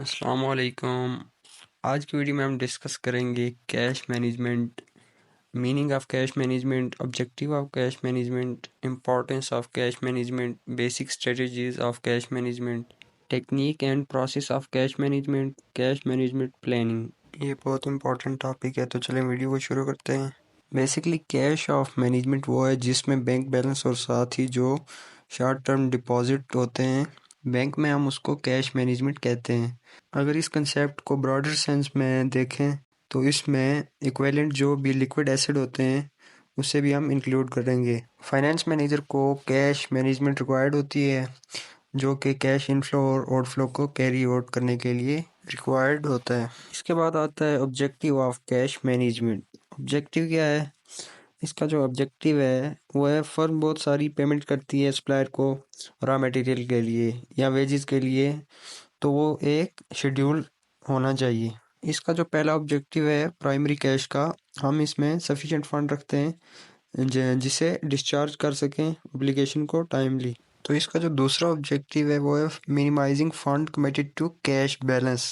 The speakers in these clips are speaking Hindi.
अस्सलाम वालेकुम। आज की वीडियो में हम डिस्कस करेंगे cash management, meaning of cash management, objective of cash management, importance of cash management, basic strategies of cash management, technique and process of cash management planning. ये बहुत इंपॉर्टेंट टॉपिक है, तो चलें वीडियो को शुरू करते हैं। बेसिकली कैश ऑफ मैनेजमेंट वो है जिसमें बैंक बैलेंस और साथ ही जो शॉर्ट टर्म डिपॉजिट होते हैं बैंक में, हम उसको कैश मैनेजमेंट कहते हैं। अगर इस कंसेप्ट को ब्रॉडर सेंस में देखें तो इसमें इक्विवेलेंट जो भी लिक्विड एसिड होते हैं उसे भी हम इंक्लूड करेंगे। फाइनेंस मैनेजर को कैश मैनेजमेंट रिक्वायर्ड होती है जो कि कैश इनफ्लो और आउटफ्लो को कैरी आउट करने के लिए रिक्वायर्ड होता है। इसके बाद आता है objective of cash management. Objective क्या है? इसका जो ऑब्जेक्टिव है वो है, फर्म बहुत सारी पेमेंट करती है सप्लायर को रॉ मटेरियल के लिए या वेजेस के लिए, तो वो एक शेड्यूल होना चाहिए। इसका जो पहला ऑब्जेक्टिव है प्राइमरी कैश का, हम इसमें सफिशिएंट फंड रखते हैं जिसे डिस्चार्ज कर सकें ऑब्लिगेशन को टाइमली। तो इसका जो दूसरा ऑब्जेक्टिव है वो है minimizing fund committed to cash balance.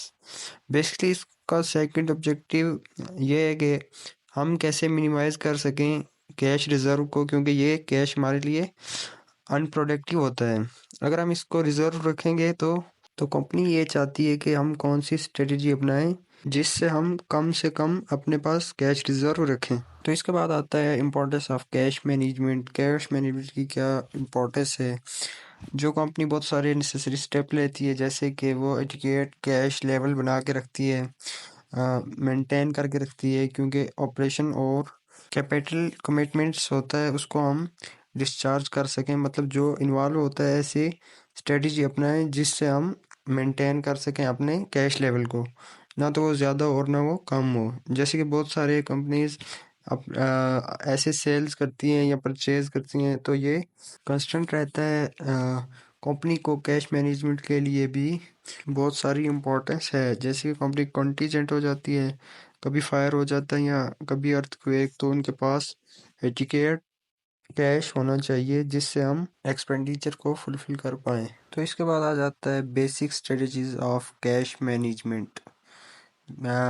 Basically इसका सेकंड ऑब्जेक्टिव ये है कि हम कैसे मिनिमाइज कर सकें कैश रिजर्व को, क्योंकि ये कैश हमारे लिए अनप्रोडक्टिव होता है। अगर हम इसको रिजर्व रखेंगे तो कंपनी ये चाहती है कि हम कौन सी स्ट्रेटजी अपनाएं जिससे हम कम से कम अपने पास कैश रिजर्व रखें। तो इसके बाद आता है importance of cash management. Cash management की क्या इम्पोर्टेंस है? जो कंपनी बहुत सारे नेसेसरी स्टेप लेती है, जैसे कि वो एटिकेट कैश लेवल बना के रखती है, मेंटेन करके रखती है, क्योंकि ऑपरेशन और कैपिटल कमिटमेंट्स होता है उसको हम डिस्चार्ज कर सकें। मतलब जो इन्वॉल्व होता है ऐसी स्ट्रेटजी अपनाएं जिससे हम मेंटेन कर सकें अपने कैश लेवल को, ना तो वो ज़्यादा और ना वो कम हो। जैसे कि बहुत सारे कंपनीज ऐसे सेल्स करती हैं या परचेज करती हैं, तो ये कंस्टेंट रहता है। कंपनी को कैश मैनेजमेंट के लिए भी बहुत सारी इम्पोर्टेंस है। जैसे कि कंपनी कंटीजेंट हो जाती है, कभी फायर हो जाता है या कभी अर्थक्वेक, तो उनके पास एटिकेट कैश होना चाहिए जिससे हम एक्सपेंडिचर को फुलफिल कर पाएँ। तो इसके बाद आ जाता है basic strategies of cash management.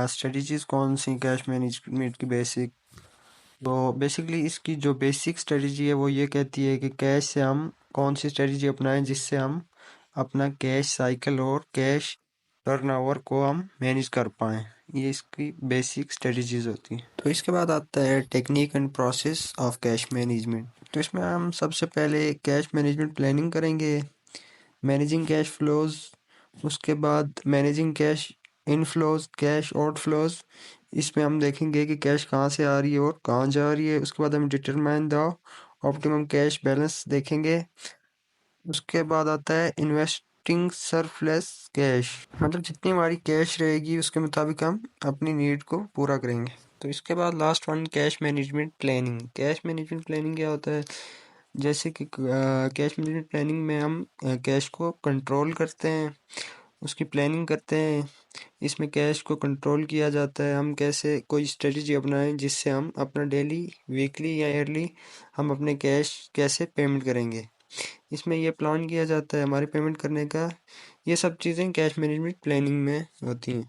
Strategies कौन सी कैश मैनेजमेंट की बेसिक? तो बेसिकली इसकी जो बेसिक स्ट्रेटजी है वो ये कहती है कि कैश से हम कौन सी स्ट्रेटजी अपनाएं जिससे हम अपना कैश साइकिल और कैश टर्नओवर को हम मैनेज कर पाएँ। ये इसकी बेसिक स्ट्रेटजीज होती हैं। तो इसके बाद आता है technique and process of cash management. तो इसमें हम सबसे पहले कैश मैनेजमेंट प्लानिंग करेंगे, मैनेजिंग कैश फ्लोज, उसके बाद managing cash inflows, cash outflows. इसमें हम देखेंगे कि कैश कहाँ से आ रही है और कहाँ जा रही है। उसके बाद हम determine the optimum cash balance देखेंगे। उसके बाद आता है इन्वेस्टिंग सरप्लस कैश, मतलब जितनी हमारी कैश रहेगी उसके मुताबिक हम अपनी नीड को पूरा करेंगे। तो इसके बाद last one cash management planning. Cash management planning क्या होता है? जैसे कि कैश मैनेजमेंट प्लानिंग में हम कैश को कंट्रोल करते हैं, उसकी प्लानिंग करते हैं। इसमें कैश को कंट्रोल किया जाता है, हम कैसे कोई स्ट्रेटजी अपनाएं जिससे हम अपना डेली, वीकली या ईयरली हम अपने कैश कैसे पेमेंट करेंगे। इसमें यह प्लान किया जाता है हमारे पेमेंट करने का। ये सब चीज़ें कैश मैनेजमेंट प्लानिंग में होती हैं।